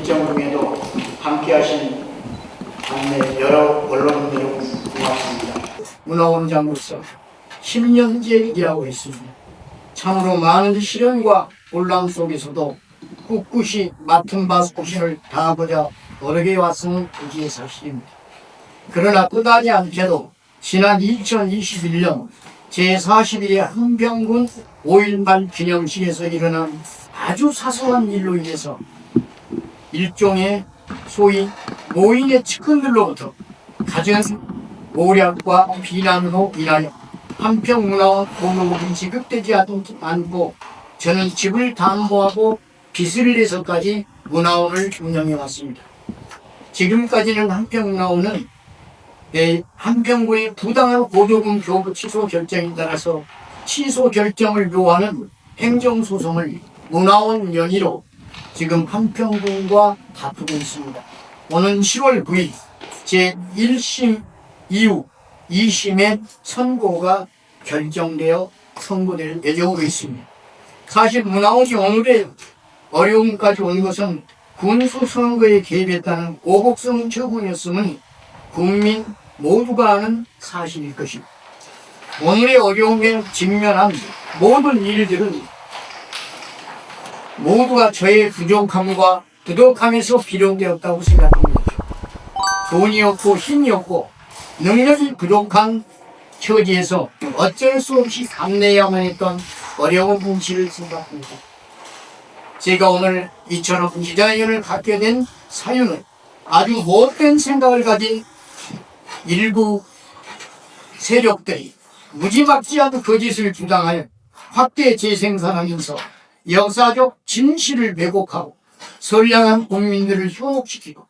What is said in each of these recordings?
일정 중에도 함께하신 안내 여러 언론인 여러분 고맙습니다. 문화원장으로서 10년째 일하고 있습니다. 참으로 많은 시련과 혼란 속에서도 꿋꿋이 맡은 바 소신을 다하고자 노력해 왔음은 그게 사실입니다. 그러나 끝나지 않게도 지난 2021년 제41회 한평군 5.18 기념식에서 일어난 아주 사소한 일로 인해서 일종의 소위 노인의 측근들로부터 가진 모략과 비난으로 인하여 한평문화원 공로금이 지급되지 않고 저는 집을 담보하고 빚을 내서까지 문화원을 운영해 왔습니다. 지금까지는 한평문화원은 한평군의 부당한 보조금 교부 취소 결정에 따라서 취소 결정을 요하는 행정소송을 문화원 명의로 지금 한평군과 다투고 있습니다. 오는 10월 9일 제1심 이후 2심의 선고가 결정되어 선고될 예정으로 있습니다. 사실 문화원이 오늘의 어려움까지 온 것은 군수선거에 개입했다는 오복성 처분이었음은 국민 모두가 아는 사실일 것입니다. 오늘의 어려움에 직면한 모든 일들은 모두가 저의 부족함과 부족함에서 비롯되었다고 생각합니다. 돈이 없고 힘이 없고 능력이 부족한 처지에서 어쩔 수 없이 감내해야만 했던 어려운 분실을 생각합니다. 제가 오늘 이처럼 기자회견을 갖게 된 사유는 아주 못된 생각을 가진 일부 세력들이 무지막지한 거짓을 주장하여 확대 재생산하면서 역사적 진실을 왜곡하고 선량한 국민들을 현혹시키고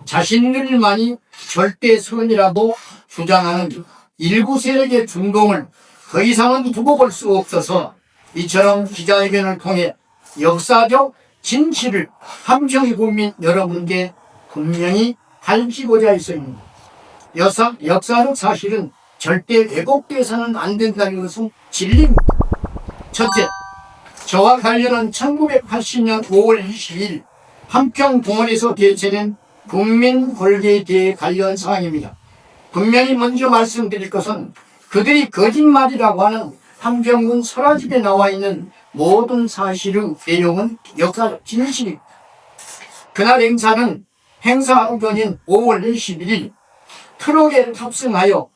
자신들만이 절대 선이라고 주장하는 일부 세력의 준동을 더 이상은 두고 볼 수 없어서 이처럼 기자회견을 통해 역사적 진실을 함평의 국민 여러분께 분명히 밝히고자 했습니다. 역사적 사실은 절대 왜곡돼서는 안 된다는 것은 진리입니다. 첫째, 저와 관련한 1980년 5월 22일 한평공원에서 개최된 국민궐개에 대해 관련 사항입니다. 분명히 먼저 말씀드릴 것은 그들이 거짓말이라고 하는 한평군 설화집에 나와 있는 모든 사실의 내용은 역사적 진실입니다. 그날 행사 하루 전인 5월 21일 트럭에 탑승하여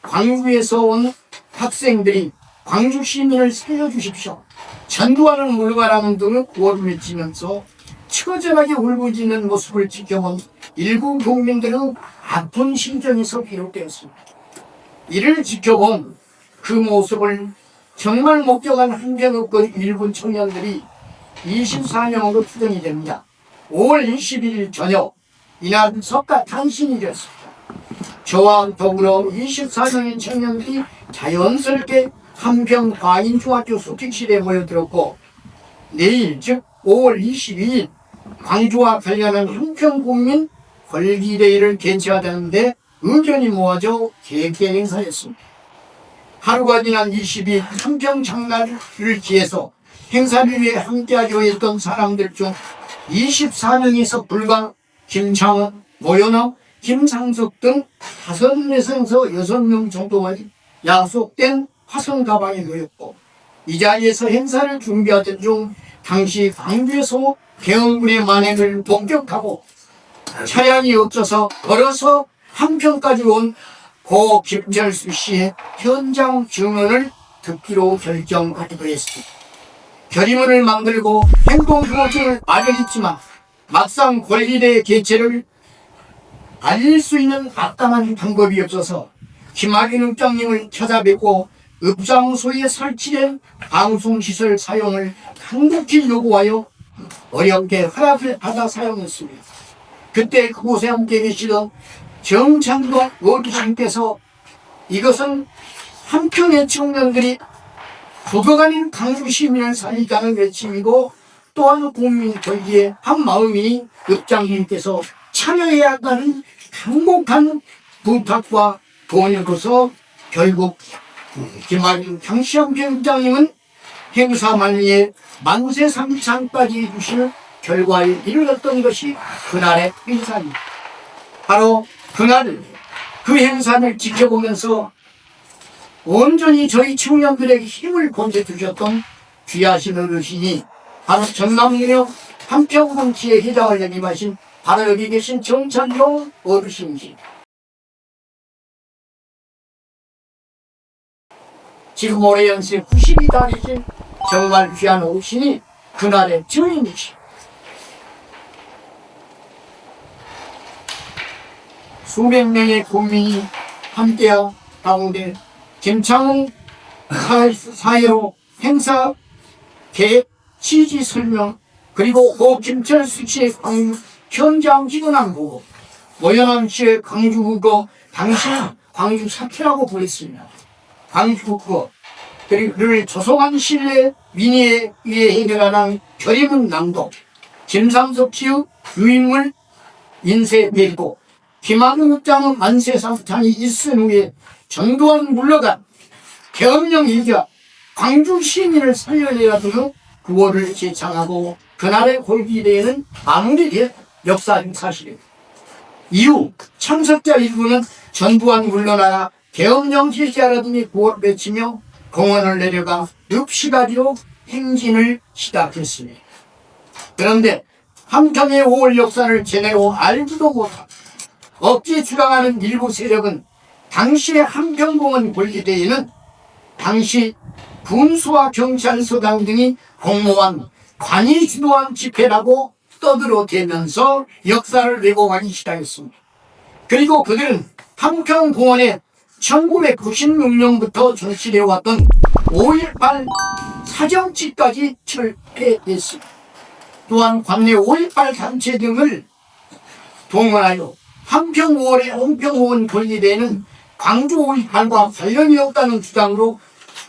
광주에서 온 학생들이 광주 시민을 살려주십시오, 전두환을 물러가라는 등의 구호를 외치면서 처절하게 울부짖는 모습을 지켜본 일부 국민들은 아픈 심정에서 비롯되었습니다. 이를 지켜본 그 모습을 정말 목격한 한평읍권 일부 청년들이 24명으로 추정이 됩니다. 5월 21일 저녁, 이날 석가탄신일이었습니다. 저와 더불어 24명의 청년들이 자연스럽게 한평 과인중학교 수직실에 모여들었고, 내일 즉 5월 22일 광주와 관련한 한평국민 궐기대회를 개최하자는데 의견이 모아져 계획된 행사였습니다. 하루가 지난 22일 한평 장날을 기해서 행사를 위해 함께하기로 했던 사람들 중 24명에서 불과 김창원, 모연호, 김상석 등 5명에서 6명 정도가 약속된 화성 가방에 놓였고, 이 자리에서 행사를 준비하던 중 당시 광주에서 대원군의 만행을 본격하고 차량이 없어서 걸어서 한평까지 온 고 김철수 씨의 현장 증언을 듣기로 결정하기로 했습니다. 결의문을 만들고 행동조직을 마련했지만 막상 권리대 개최를 알릴 수 있는 막강한 방법이 없어서 김학인 읍장님을 찾아뵙고 읍장소에 설치된 방송시설 사용을 간곡히 요구하여 어렵게 허락을 받아 사용했습니다. 그때 그곳에 함께 계시던 정창돈 어르신께서 이것은 한평의 청년들이 죽어가는 강주 시민을 살리자는 외침이고 또한 국민 권리의 한 마음이니 읍장님께서 참여해야 한다는 간곡한 부탁과 돈으로서 결국 김학인 당시 한평 읍장님은 행사 만리에 만세 삼창까지 해주실 결과에 이르렀던 것이 그날의 행사입니다. 바로 그날 그 행사를 지켜보면서 온전히 저희 청년들에게 힘을 보태주셨던 귀하신 어르신이 바로 전남역 한평공치의 회장을 역임하신 바로 여기 계신 정찬용 어르신이십니다. 지금 올해 연세 90이 다리신 정말 귀한 어르신이 그날의 주인이십니다. 수백 명의 국민이 함께한 가운데 김창훈 사회로 행사 계획 취지 설명 그리고 고 김철수 씨의 현장 기근한 보고 모연함 씨의 광주국어 당시 광주 사태라고 부르습니다. 광주국어 그리고 조성한 신뢰 민의에 의해 해결하는 결의문 낭독 김삼석 씨의 유인물 인쇄 배고 김한우 국장은 만세상탄이 있은 후에 전두환 물러간 계엄령 일기와 광주 시민을 살려내야 등의 구호를 제창하고 그날의 골기대회는 마무리된 역사적 사실입니다. 이후 참석자 일부는 전두환 물러나야 계엄령 실시하라 등의 구호를 외치며 공원을 내려가 늪시가지로 행진을 시작했습니다. 그런데 한평의 5월 역사를 제대로 알지도 못하고 억지 주장하는 일부 세력은 당시의 한평공원 골기대회는 당시 군수와 경찰서장 등이 공모한 관이 주도한 집회라고 떠들어대면서 역사를 왜곡하기 시작했습니다. 그리고 그들은 한평공원에 1996년부터 전시되어왔던 5.18 사정지까지 철폐했습니다. 또한 관내 5.18 단체 등을 동원하여 한평 5월의 한평공원 골기대회는 광주 5.18과 관련이 없다는 주장으로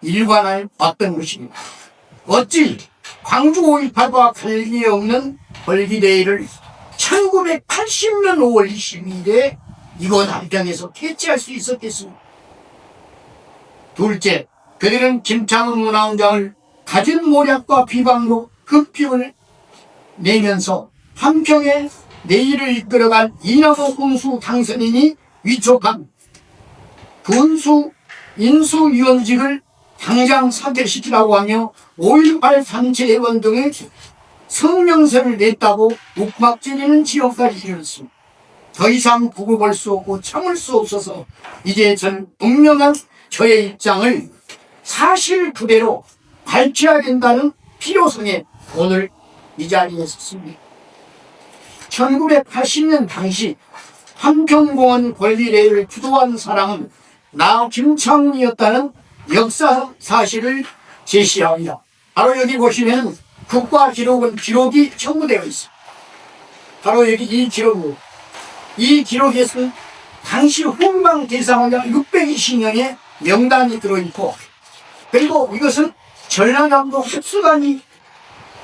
일관해 왔던 것입니다. 어찌 광주 5.18과 관련이 없는 골기대회를 1980년 5월 22일에 이곳 한평에서 개최할 수 있었겠습니까? 둘째, 그들은 김창훈 문화원장을 갖은 모략과 비방으로 흑표를 내면서 한평에 내일을 이끌어갈 이낙연 군수 당선인이 위촉한 군수 인수위원직을 당장 사퇴시키라고 하며 5.18 단체 회원 등의 성명서를 냈다고 욱박지르는 지역까지 이르렀습니다. 더 이상 두고 볼 수 없고 참을 수 없어서 이제 전 분명한 저의 입장을 사실 그대로 밝혀야 된다는 필요성에 오늘 이 자리에 섰습니다. 1980년 당시 한평공원 권리대회를 주도한 사람은 나 김창훈이었다는 역사 사실을 제시합니다. 바로 여기 보시면 국가기록이 첨부되어 있습니다. 바로 여기 이 기록, 이 기록에서 당시 훈방 대상자 620명의 명단이 들어있고 그리고 이것은 전라남도 흡수관이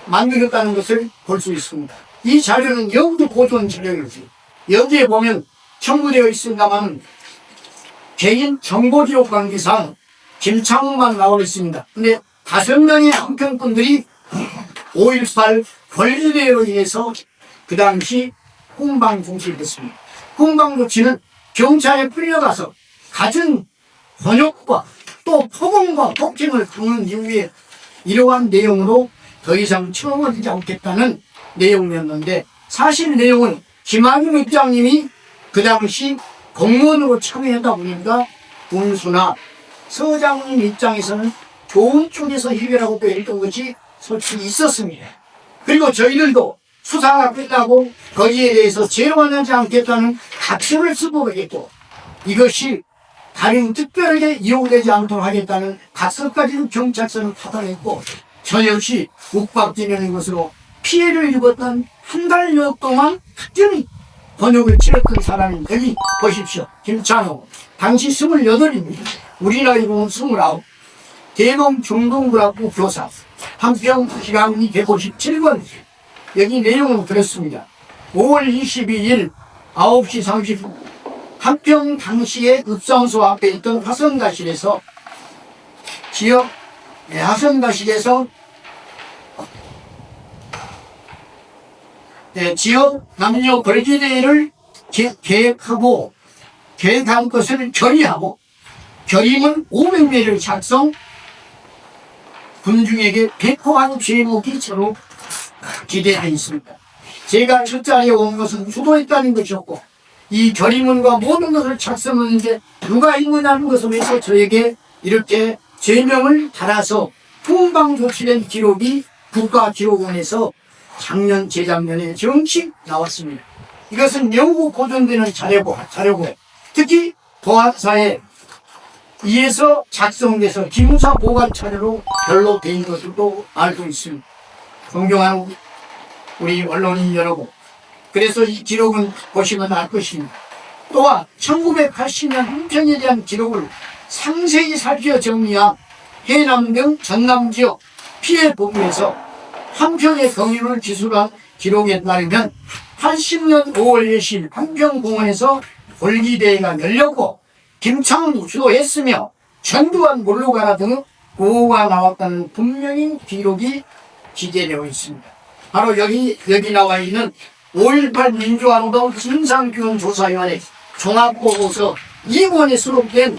만들었다는 것을 볼 수 있습니다. 이 자료는 영구 보존 자료입니다. 여기에 보면 첨부되어 있습니다만 개인 정보기록 관계상 김창훈만 나와 있습니다. 근데 5명의 한평분들이 5.18 권리대회로 인해서 그 당시 훈방 조치됐습니다. 훈방 조치는 경찰에 끌려가서 갖은 권역과 또 폭언과 폭행을 당한 이후에 이러한 내용으로 더 이상 처벌하지 않겠다는 내용이었는데 사실 내용은 김한우 입장님이 그 당시 공무원으로 참여하다 보니까 군수나 서장님 입장에서는 좋은 쪽에서 해결하고 했던 것이 솔직히 있었습니다. 그리고 저희들도 수사가 끝나고 거기에 대해서 재원하지 않겠다는 각서를 쓰고했고 이것이 다른 특별하게 이용되지 않도록 하겠다는 각서까지는 경찰서는 받아냈고 저 역시 욱박지르는 것으로 피해를 입었던 한 달여 동안 특별히 번역을 치렀던 사람이 여기 보십시오. 김창호 당시 28입니다. 우리 나이 보면 29. 대검 중동부학부 교사 한평 기강이 157번 여기 내용은 그렇습니다. 5월 22일 9시 30분 한평 당시에 읍상소 앞에 있던 화성가실에서 지역 화성가실에서 지역 남녀 벌기대회를 계획한 것을 결의하고 결의문 500매를 작성, 군중에게 배포한 제목이처럼 기대하였습니다. 제가 첫 자리에 온 것은 주도했다는 것이었고, 이 결의문과 모든 것을 작성하는데 누가 있느냐는 것을 위해서 저에게 이렇게 제명을 달아서 품방조치된 기록이 국가기록원에서 작년, 재작년에 정식 나왔습니다. 이것은 영구 보존되는 자료고, 특히 도합사에 의해서 작성돼서 기무사 보관 자료로 별로 된 것으로 알고 있습니다. 존경하는 우리 언론인 여러분, 그래서 이 기록은 보시면 알 것입니다. 또한 1980년 한평에 대한 기록을 상세히 살펴 정리한 해남 등 전남 지역 피해 보고에서 한평의 경위를 기술한 기록에 따르면 80년 5월 1일 한평공원에서 벌기대회가 열렸고 김창훈이 주도했으며 전두환 몰로가라 등 구호가 나왔다는 분명히 기록이 기재되어 있습니다. 바로 여기 나와 있는 5.18 민주화운동 진상규명조사위원회 종합보고서 2권에 수록된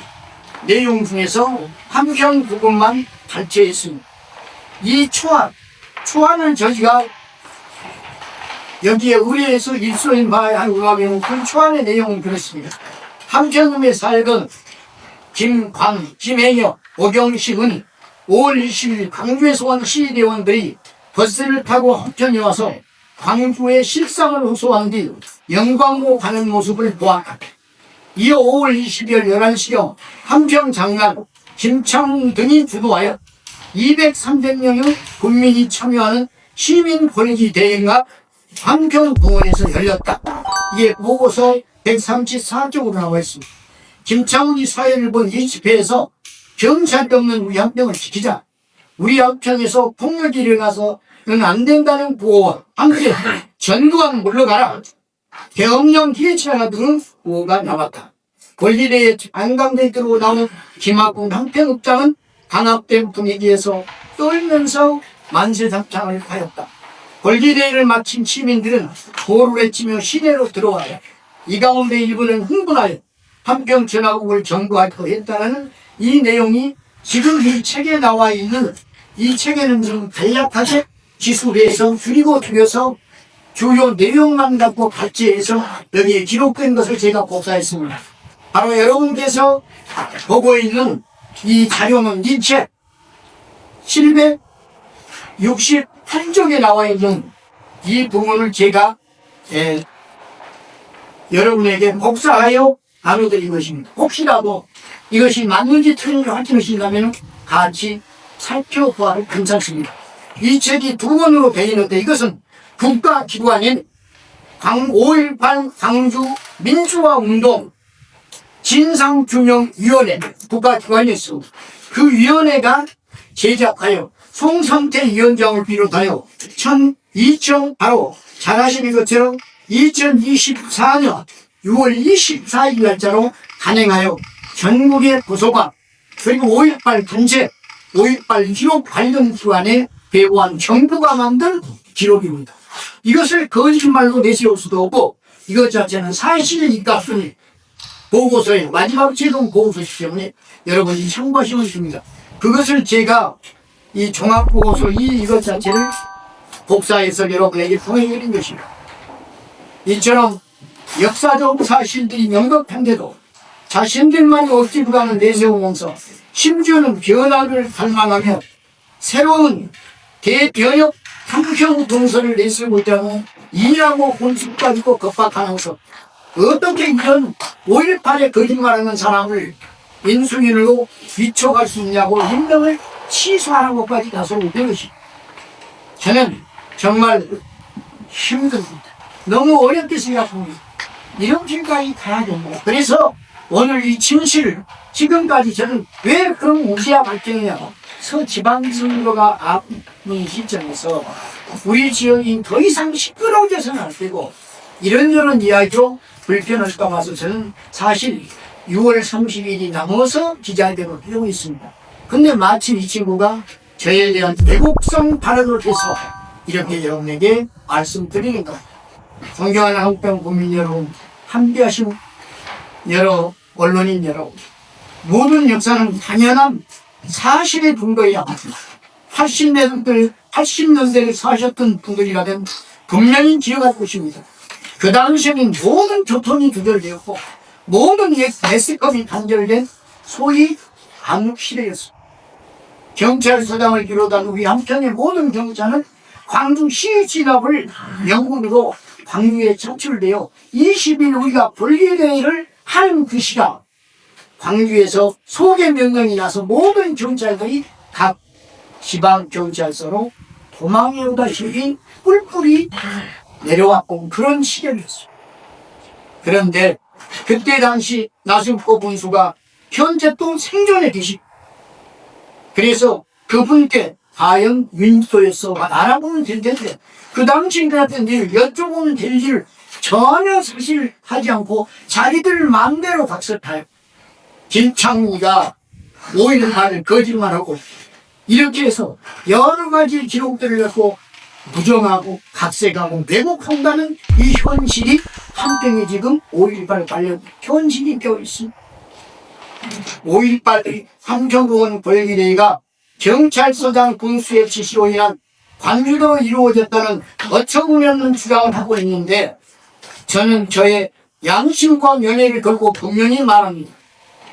내용 중에서 한평 부분만 발췌했습니다. 이 초안을 저희가 여기에 의뢰해서 일소인 바에 의하면 그 초안의 내용은 그렇습니다. 한평읍에 살던 김행여, 오경식은 5월 20일 광주에서 온 시의대원들이 버스를 타고 한평에 와서 광주의 실상을 호소한 뒤 영광로 가는 모습을 보았다. 이어 5월 20일 11시경 한평 장관 김창훈 등이 주도하여 200~300명의 국민이 참여하는 시민 벌기 대회가 한평공원에서 열렸다. 이게 보고서 134쪽으로 나와 있습니다. 김창훈이 사회를 본 이 집회에서 경찰이 없는 우리 한평을 지키자. 우리 한평에서 폭력이 일어나서는 안 된다는 구호와 함께 전두환 물러가라. 계엄령 기회치하라 등의 구호가 나왔다. 벌기대회 안강대교로 나오는 김학군 한평읍장은 단합된 분위기에서 떨면서 만세장창을 하였다. 벌기대회를 마친 시민들은 호를 외치며 시내로 들어와요. 이 가운데 일부는 흥분하여 한평 전화국을 점거하기도 했다는 이 내용이 지금 이 책에 나와 있는 이 책에는 좀 간략하게 기술해서 줄여서 주요 내용만 갖고 발췌해서 여기에 기록된 것을 제가 복사했습니다. 바로 여러분께서 보고 있는 이 자료는 이 책 768쪽에 나와 있는 이 부분을 제가 여러분에게 복사하여 나눠드린 것입니다. 혹시라도 이것이 맞는지 틀린지 확인하신다면 같이 살펴보아도 괜찮습니다. 이 책이 두 권으로 되어 있는데 이것은 국가기관인 5.18 광주 민주화운동 진상규명위원회 국가기관이었습니다. 그 위원회가 제작하여 송성태 위원장을 비롯하여 바로 잘 아시는 것처럼 2024년 6월 24일 날짜로 간행하여 전국의 도서관 그리고 5.18 단체 5.18 기록 관련 기관에 배부한 정부가 만든 기록입니다. 이것을 거짓말로 내세울 수도 없고 이것 자체는 사실에 입각한 보고서에 마지막 최종 보고서이기 때문에 여러분이 참고하시면 됩니다. 그것을 제가 이 종합보고서 이것 자체를 복사해서 여러분에게 보내드린 것입니다. 이처럼 역사적 사실들이 명백한데도 자신들만이 억지부간을 내세우면서 심지어는 변화를 갈망하며 새로운 대변혁 한평 동서를 내세우고 있다는 이하고 본심까지도 겁박하면서 어떻게 이런 5.18에 거짓말하는 사람을 인수인으로 비춰갈 수 있냐고 임명을 취소하는 것까지 나서고 있는 것이 저는 정말 힘듭니다. 너무 어렵게 생각합니다. 이런 길까지 가야겠네요. 그래서 오늘 이 진실을 지금까지 저는 왜 그런 무시하 발전이냐고 서지방선거가 앞둔 시점에서 우리 지역이 더 이상 시끄러워져서는 안 되고 이런저런 이야기로 불편할까 봐서 저는 사실 6월 30일이 넘어서 기자회견을 하고 있습니다. 근데 마침 이 친구가 저에 대한 애국성 발언을 해서 이렇게 여러분에게 말씀드리는 겁니다. 존경하는 한국당 국민 여러분, 함께하신 여러 언론인 여러분, 모든 역사는 당연한 사실의 근거에야 합니다. 80년대를 사셨던 분들이라면 분명히 기억할 것입니다. 그 당시에는 모든 교통이 두절되었고 모든 매스컴이 단절된 소위 암흑시대였습니다. 경찰서장을 비롯한 우리 한편의 모든 경찰은 광주시 진압을 명분으로 광주에 차출되어 20일 우리가 불기대회를 하는 그 시각, 광주에서 소개 명령이 나서 모든 경찰들이 각 지방경찰서로 도망해 오다시피 뿔뿔이 내려왔고 그런 시절이었어요. 그런데 그때 당시 나승포 군수가 현재 또 생존해 계시. 그래서 그분께 과연 민주도였어 알아보면 될 텐데 그 당시 같은 일 여쭤보면 될 일을 전혀 사실 하지 않고 자기들 마음대로 박살타요. 김창우가 5.18을 거짓말하고 이렇게 해서 여러 가지 기록들을 갖고 부정하고 각색하고 왜곡한다는 이 현실이 한평에 지금 5.18 관련 현실이 되어 있습니다. 5.18 함평공원 벌기대회가 경찰서장 군수의 지시로 인한 관주로 이루어졌다는 어처구니없는 주장을 하고 있는데 저는 저의 양심과 면회를 걸고 분명히 말합니다.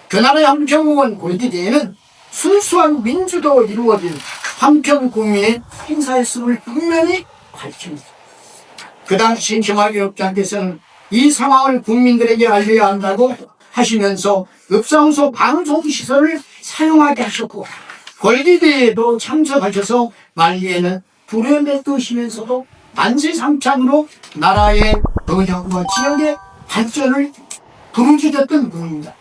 그날의 함평공원 벌기대회는 순수한 민주도 이루어진 한평 국민의 행사였음을 분명히 밝힙니다. 그 당시 김학의 업장께서는 이 상황을 국민들에게 알려야 한다고 하시면서 읍상소 방송시설을 사용하게 하셨고 벌기대회에도 참석하셔서 말기에는 불에 맺으시면서도 만세상창으로 나라의 번영과 지역의 발전을 부르짖었던 분입니다.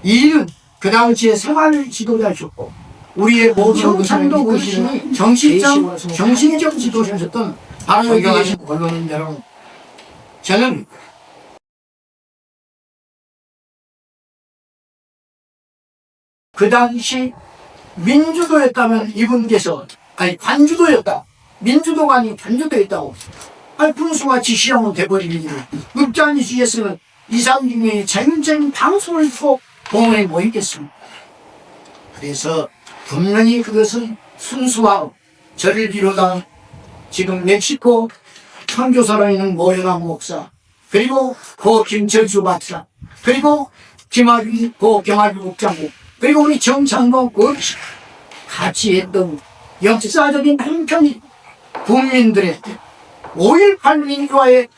이 일은 그 당시에 생활 지도자셨고 우리의 모든 창도 그러시니 정신적 지도자셨던 바로 존경하신 언론인 여러분, 저는 그 당시 민주도였다면 이분께서 아니 관주도였다. 민주도가 아닌 관주도였다고. 분수가 지시하면 돼버리는 일을 읍장이 주의했으면 이상중의 자율적인 방송을 꼭 공원에 모이겠습니다. 그래서 분명히 그것은 순수한 저를 비롯한 지금 멕시코 선교사로 있는 모현아 목사 그리고 고 김철수 박사 그리고 김학의 고 경학의 국장고 그리고 우리 정창범 그 같이 했던 역사적인 한편이 국민들의 5.18 민주화에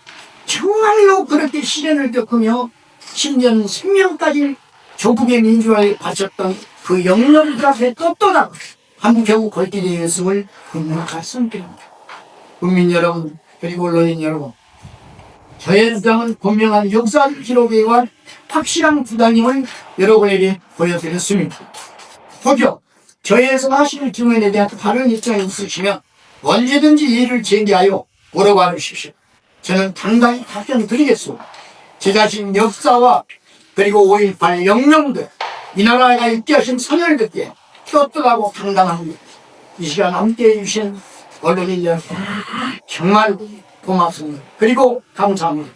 정말로 그렇게 시련을 겪으며 심지어는 생명까지 조국의 민주화에 바쳤던 그 영령들 앞에 떳떳한 한평 벌기대회였음을 분명히 말씀드립니다. 국민 여러분 그리고 언론인 여러분, 저의 주장은 분명한 역사 기록에 의한 확실한 부당임을 여러분에게 보여드렸습니다. 혹여 저의 사실 증언에 대한 다른 입장이 있으시면 언제든지 이의를 제기하여 물어봐 주십시오. 저는 당당히 답변 드리겠습니다. 제 자신 역사와 그리고 5.18 영령들 이 나라가 있게 하신 선열들께 떳떳하고 당당합니다. 이 시간 함께해 주신 언론인 여러분 정말 고맙습니다. 그리고 감사합니다.